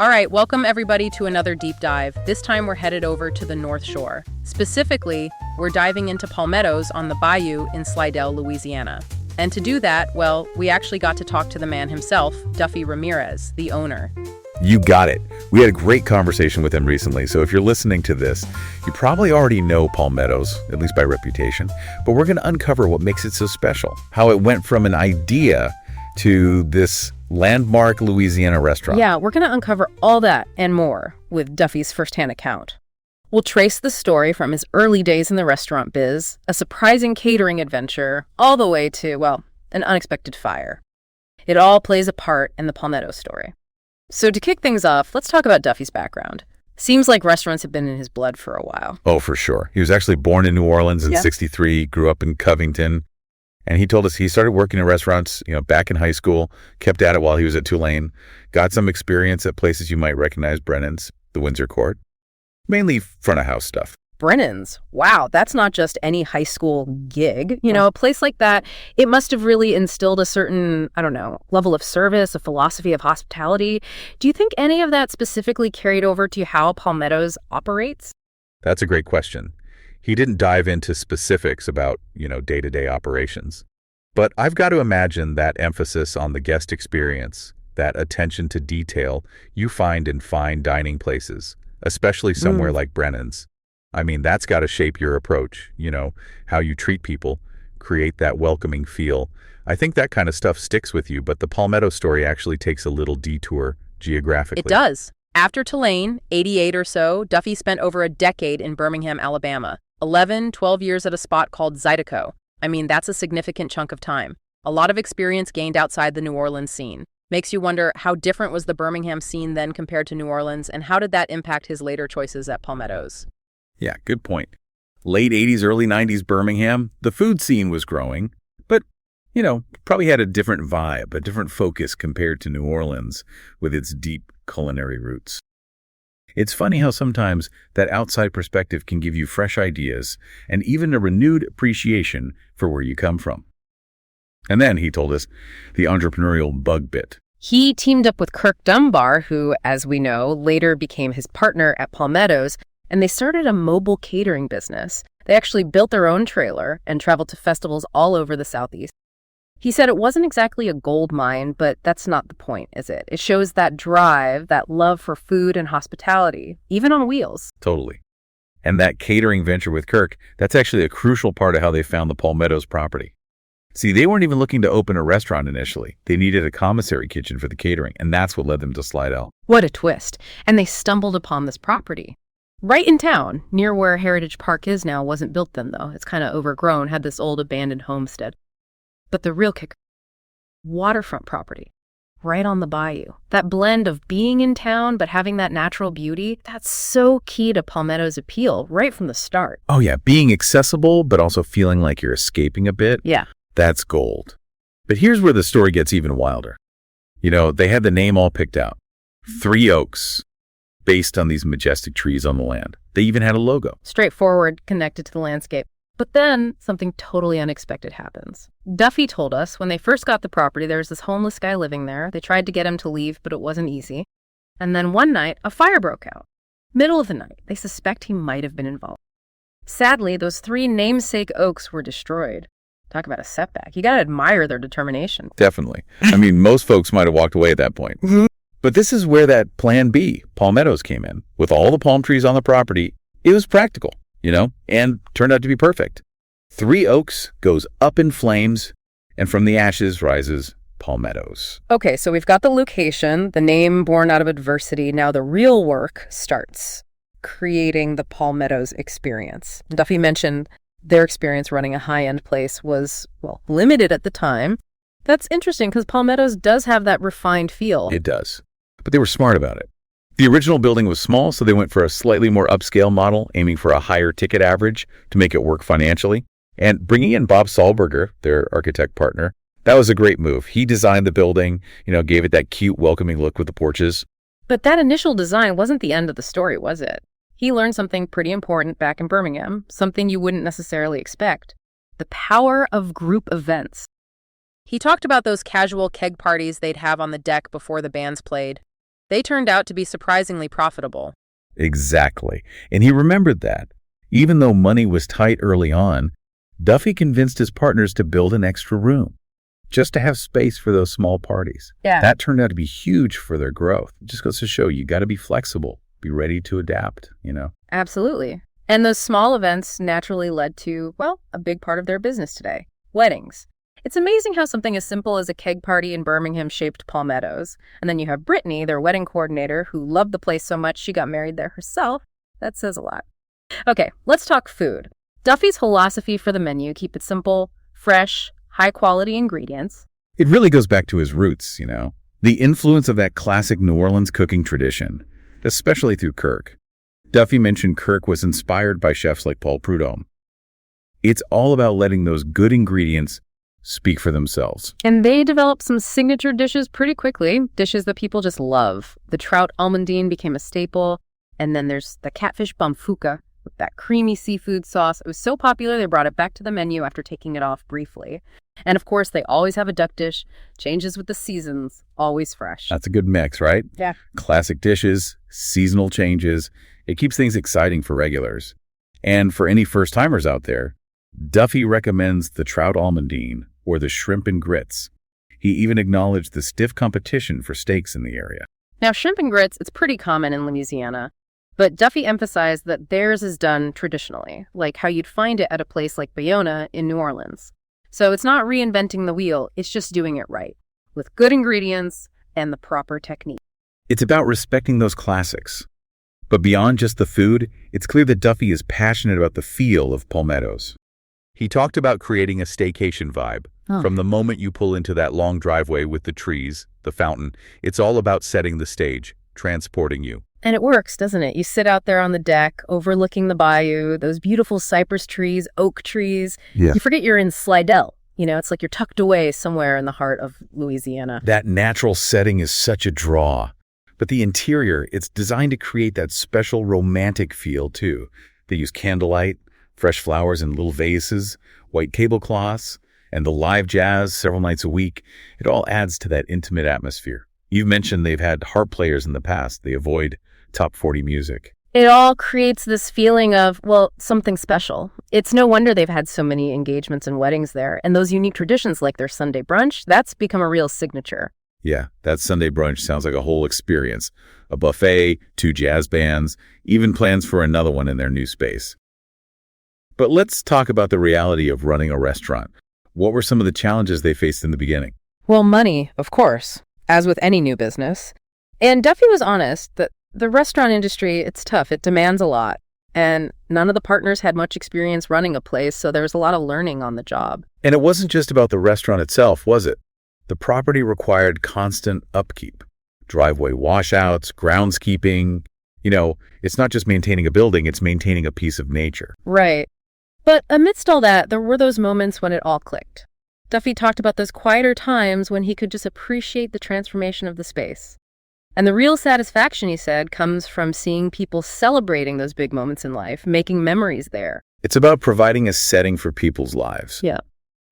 All right, welcome everybody to another deep dive. This time we're headed over to the North Shore. Specifically, we're diving into Palmettos on the Bayou in Slidell, Louisiana. And to do that, well, we actually got to talk to the man himself, Duffy Ramirez, the owner. You got it. We had a great conversation with him recently, so if you're listening to this, you probably already know Palmettos, at least by reputation, but we're going to uncover what makes it so special, how it went from an idea to this landmark Louisiana restaurant. Yeah, we're going to uncover all that and more with Duffy's firsthand account. We'll trace the story from his early days in the restaurant biz, a surprising catering adventure, all the way to, well, an unexpected fire. It all plays a part in the Palmetto story. So to kick things off, let's talk about Duffy's background. Seems like restaurants have been in his blood for a while. Oh, for sure. He was actually born in New Orleans in '63, grew up in Covington. And he told us he started working in restaurants, back in high school, kept at it while he was at Tulane, got some experience at places you might recognize, Brennan's, the Windsor Court, mainly front of house stuff. Brennan's. Wow, that's not just any high school gig. A place like that, it must have really instilled a certain, level of service, a philosophy of hospitality. Do you think any of that specifically carried over to how Palmettos operates? That's a great question. He didn't dive into specifics about, day-to-day operations. But I've got to imagine that emphasis on the guest experience, that attention to detail you find in fine dining places, especially somewhere like Brennan's. I mean, that's got to shape your approach, how you treat people, create that welcoming feel. I think that kind of stuff sticks with you, but the Palmetto story actually takes a little detour geographically. It does. After Tulane, 88 or so, Duffy spent over a decade in Birmingham, Alabama. 11, 12 years at a spot called Zydeco. I mean, that's a significant chunk of time. A lot of experience gained outside the New Orleans scene. Makes you wonder, how different was the Birmingham scene then compared to New Orleans, and how did that impact his later choices at Palmettos? Yeah, good point. Late 80s, early 90s Birmingham, the food scene was growing, but, probably had a different vibe, a different focus compared to New Orleans with its deep culinary roots. It's funny how sometimes that outside perspective can give you fresh ideas and even a renewed appreciation for where you come from. And then, he told us, the entrepreneurial bug bit. He teamed up with Kirk Dunbar, who, as we know, later became his partner at Palmettos, and they started a mobile catering business. They actually built their own trailer and traveled to festivals all over the Southeast. He said it wasn't exactly a gold mine, but that's not the point, is it? It shows that drive, that love for food and hospitality, even on wheels. Totally. And that catering venture with Kirk, that's actually a crucial part of how they found the Palmettos property. See, they weren't even looking to open a restaurant initially. They needed a commissary kitchen for the catering, and that's what led them to Slidell. What a twist. And they stumbled upon this property. Right in town, near where Heritage Park is now. Wasn't built then, though. It's kind of overgrown, had this old abandoned homestead. But the real kicker, waterfront property, right on the bayou. That blend of being in town but having that natural beauty, that's so key to Palmetto's appeal right from the start. Oh yeah, being accessible but also feeling like you're escaping a bit. Yeah. That's gold. But here's where the story gets even wilder. They had the name all picked out. 3 Oaks, based on these majestic trees on the land. They even had a logo. Straightforward, connected to the landscape. But then something totally unexpected happens. Duffy told us when they first got the property, there was this homeless guy living there. They tried to get him to leave, but it wasn't easy. And then one night, a fire broke out. Middle of the night, they suspect he might have been involved. Sadly, those 3 namesake oaks were destroyed. Talk about a setback. You gotta admire their determination. Definitely. I mean, most folks might have walked away at that point. But this is where that plan B, Palmettos, came in. With all the palm trees on the property, it was practical. And turned out to be perfect. 3 Oaks goes up in flames, and from the ashes rises Palmettos. Okay, so we've got the location, the name born out of adversity. Now the real work starts, creating the Palmettos experience. Duffy mentioned their experience running a high-end place was, limited at the time. That's interesting because Palmettos does have that refined feel. It does. But they were smart about it. The original building was small, so they went for a slightly more upscale model, aiming for a higher ticket average to make it work financially. And bringing in Bob Sahlberger, their architect partner, that was a great move. He designed the building, gave it that cute, welcoming look with the porches. But that initial design wasn't the end of the story, was it? He learned something pretty important back in Birmingham, something you wouldn't necessarily expect. The power of group events. He talked about those casual keg parties they'd have on the deck before the bands played. They turned out to be surprisingly profitable. Exactly. And he remembered that. Even though money was tight early on, Duffy convinced his partners to build an extra room, just to have space for those small parties. Yeah. That turned out to be huge for their growth. It just goes to show you got to be flexible, be ready to adapt, Absolutely. And those small events naturally led to, well, a big part of their business today, weddings. It's amazing how something as simple as a keg party in Birmingham shaped Palmettos. And then you have Brittany, their wedding coordinator, who loved the place so much she got married there herself. That says a lot. Okay, let's talk food. Duffy's philosophy for the menu: keep it simple, fresh, high-quality ingredients. It really goes back to his roots, the influence of that classic New Orleans cooking tradition, especially through Kirk. Duffy mentioned Kirk was inspired by chefs like Paul Prudhomme. It's all about letting those good ingredients speak for themselves. And they developed some signature dishes pretty quickly, dishes that people just love. The trout almondine became a staple, and then there's the catfish bamfuka with that creamy seafood sauce. It was so popular they brought it back to the menu after taking it off briefly. And of course, they always have a duck dish, changes with the seasons, always fresh. That's a good mix, right? Yeah. Classic dishes, seasonal changes. It keeps things exciting for regulars. And for any first-timers out there, Duffy recommends the trout almondine or the shrimp and grits. He even acknowledged the stiff competition for steaks in the area. Now, shrimp and grits, it's pretty common in Louisiana, but Duffy emphasized that theirs is done traditionally, like how you'd find it at a place like Bayou in New Orleans. So it's not reinventing the wheel, it's just doing it right, with good ingredients and the proper technique. It's about respecting those classics. But beyond just the food, it's clear that Duffy is passionate about the feel of Palmettos. He talked about creating a staycation vibe. From the moment you pull into that long driveway with the trees, the fountain, it's all about setting the stage, transporting you. And it works, doesn't it? You sit out there on the deck, overlooking the bayou, those beautiful cypress trees, oak trees. Yeah. You forget you're in Slidell. It's like you're tucked away somewhere in the heart of Louisiana. That natural setting is such a draw. But the interior, it's designed to create that special romantic feel, too. They use candlelight, fresh flowers in little vases, white tablecloths, and the live jazz several nights a week. It all adds to that intimate atmosphere. You've mentioned they've had harp players in the past. They avoid top 40 music. It all creates this feeling of, well, something special. It's no wonder they've had so many engagements and weddings there. And those unique traditions like their Sunday brunch, that's become a real signature. Yeah, that Sunday brunch sounds like a whole experience. A buffet, 2 jazz bands, even plans for another one in their new space. But let's talk about the reality of running a restaurant. What were some of the challenges they faced in the beginning? Well, money, of course, as with any new business. And Duffy was honest that the restaurant industry, it's tough. It demands a lot. And none of the partners had much experience running a place, so there was a lot of learning on the job. And it wasn't just about the restaurant itself, was it? The property required constant upkeep. Driveway washouts, groundskeeping. It's not just maintaining a building, it's maintaining a piece of nature. Right. But amidst all that, there were those moments when it all clicked. Duffy talked about those quieter times when he could just appreciate the transformation of the space. And the real satisfaction, he said, comes from seeing people celebrating those big moments in life, making memories there. It's about providing a setting for people's lives. Yeah.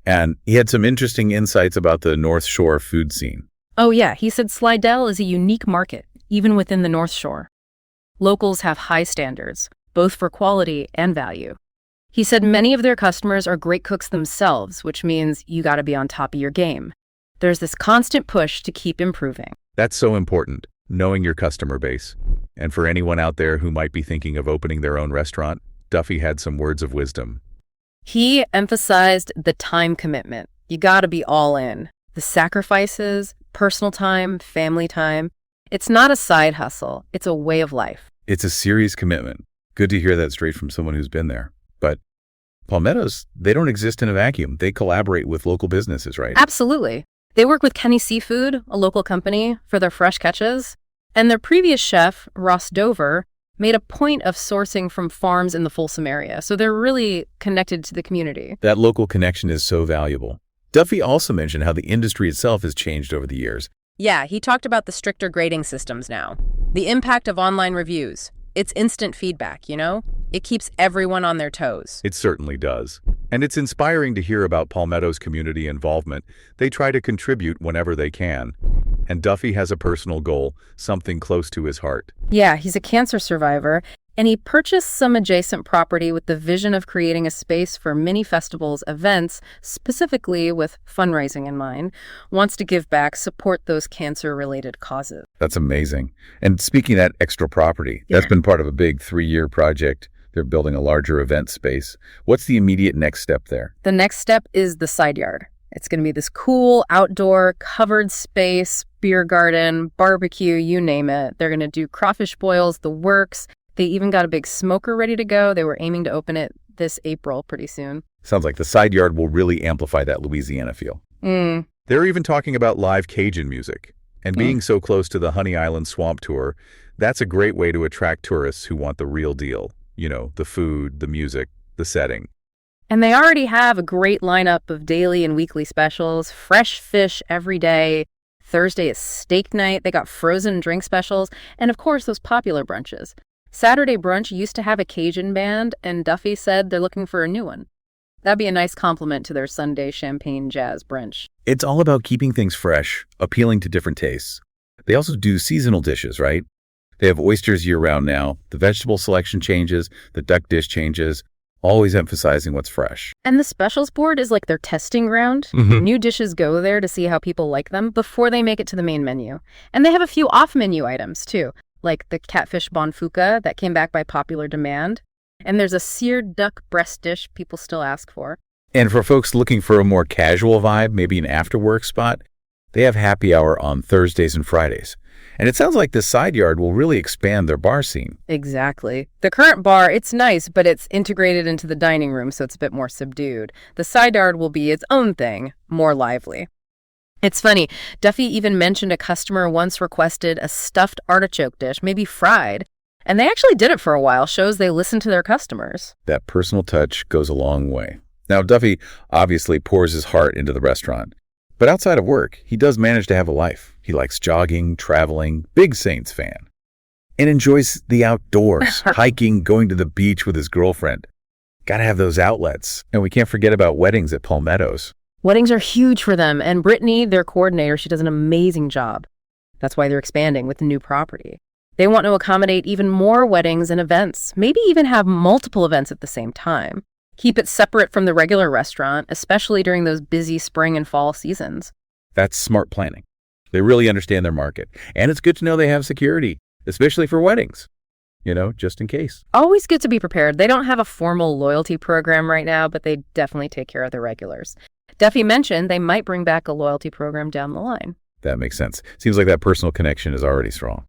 And he had some interesting insights about the North Shore food scene. Oh, yeah. He said Slidell is a unique market, even within the North Shore. Locals have high standards, both for quality and value. He said many of their customers are great cooks themselves, which means you got to be on top of your game. There's this constant push to keep improving. That's so important, knowing your customer base. And for anyone out there who might be thinking of opening their own restaurant, Duffy had some words of wisdom. He emphasized the time commitment. You got to be all in. The sacrifices, personal time, family time. It's not a side hustle. It's a way of life. It's a serious commitment. Good to hear that straight from someone who's been there. But Palmettos, they don't exist in a vacuum. They collaborate with local businesses, right? Absolutely. They work with Kenny Seafood, a local company, for their fresh catches. And their previous chef, Ross Dover, made a point of sourcing from farms in the Folsom area. So they're really connected to the community. That local connection is so valuable. Duffy also mentioned how the industry itself has changed over the years. Yeah, he talked about the stricter grading systems now. The impact of online reviews. It's instant feedback, It keeps everyone on their toes. It certainly does. And it's inspiring to hear about Palmettos' community involvement. They try to contribute whenever they can. And Duffy has a personal goal, something close to his heart. Yeah, he's a cancer survivor, and he purchased some adjacent property with the vision of creating a space for mini festivals, events, specifically with fundraising in mind, wants to give back, support those cancer-related causes. That's amazing. And speaking of that extra property, that's been part of a big 3-year project. They're building a larger event space. What's the immediate next step there? The next step is the side yard. It's going to be this cool, outdoor, covered space, beer garden, barbecue, you name it. They're going to do crawfish boils, the works. They even got a big smoker ready to go. They were aiming to open it this April pretty soon. Sounds like the side yard will really amplify that Louisiana feel. They're even talking about live Cajun music. And being so close to the Honey Island Swamp Tour, that's a great way to attract tourists who want the real deal. You know, the food, the music, the setting. And they already have a great lineup of daily and weekly specials, fresh fish every day. Thursday is steak night. They got frozen drink specials. And of course, those popular brunches. Saturday brunch used to have a Cajun band, and Duffy said they're looking for a new one. That'd be a nice compliment to their Sunday champagne jazz brunch. It's all about keeping things fresh, appealing to different tastes. They also do seasonal dishes, right? They have oysters year-round now. The vegetable selection changes, the duck dish changes, always emphasizing what's fresh. And the specials board is like their testing ground. New dishes go there to see how people like them before they make it to the main menu. And they have a few off-menu items, too, like the catfish bonfuka that came back by popular demand. And there's a seared duck breast dish people still ask for. And for folks looking for a more casual vibe, maybe an after-work spot, they have happy hour on Thursdays and Fridays. And it sounds like the side yard will really expand their bar scene. Exactly. The current bar, it's nice, but it's integrated into the dining room, so it's a bit more subdued. The side yard will be its own thing, more lively. It's funny, Duffy even mentioned a customer once requested a stuffed artichoke dish, maybe fried, and they actually did it for a while, shows they listen to their customers. That personal touch goes a long way. Now, Duffy obviously pours his heart into the restaurant. But outside of work, he does manage to have a life. He likes jogging, traveling, big Saints fan, and enjoys the outdoors, hiking, going to the beach with his girlfriend. Gotta have those outlets. And we can't forget about weddings at Palmettos. Weddings are huge for them, and Brittany, their coordinator, she does an amazing job. That's why they're expanding with the new property. They want to accommodate even more weddings and events, maybe even have multiple events at the same time. Keep it separate from the regular restaurant, especially during those busy spring and fall seasons. That's smart planning. They really understand their market. And it's good to know they have security, especially for weddings. You know, just in case. Always good to be prepared. They don't have a formal loyalty program right now, but they definitely take care of their regulars. Duffy mentioned they might bring back a loyalty program down the line. That makes sense. Seems like that personal connection is already strong.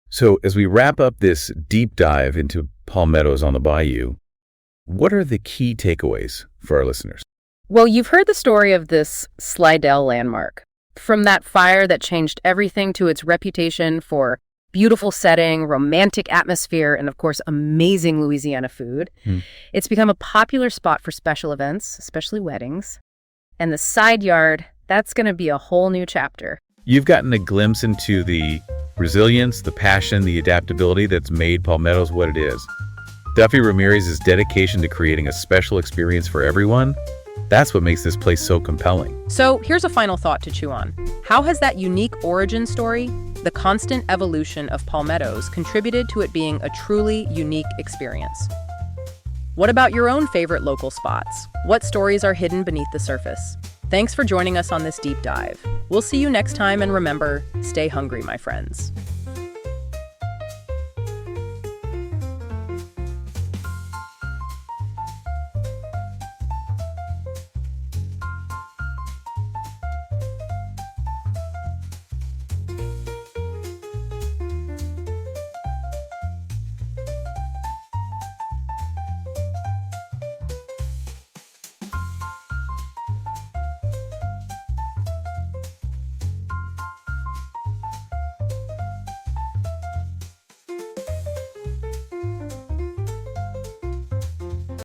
So as we wrap up this deep dive into Palmettos on the Bayou, what are the key takeaways for our listeners? Well, you've heard the story of this Slidell landmark. From that fire that changed everything to its reputation for beautiful setting, romantic atmosphere, and of course, amazing Louisiana food. It's become a popular spot for special events, especially weddings. And the side yard, that's going to be a whole new chapter. You've gotten a glimpse into the resilience, the passion, the adaptability that's made Palmettos what it is. Duffy Ramirez's dedication to creating a special experience for everyone, that's what makes this place so compelling. So here's a final thought to chew on. How has that unique origin story, the constant evolution of Palmettos, contributed to it being a truly unique experience? What about your own favorite local spots? What stories are hidden beneath the surface? Thanks for joining us on this deep dive. We'll see you next time, and remember, stay hungry, my friends.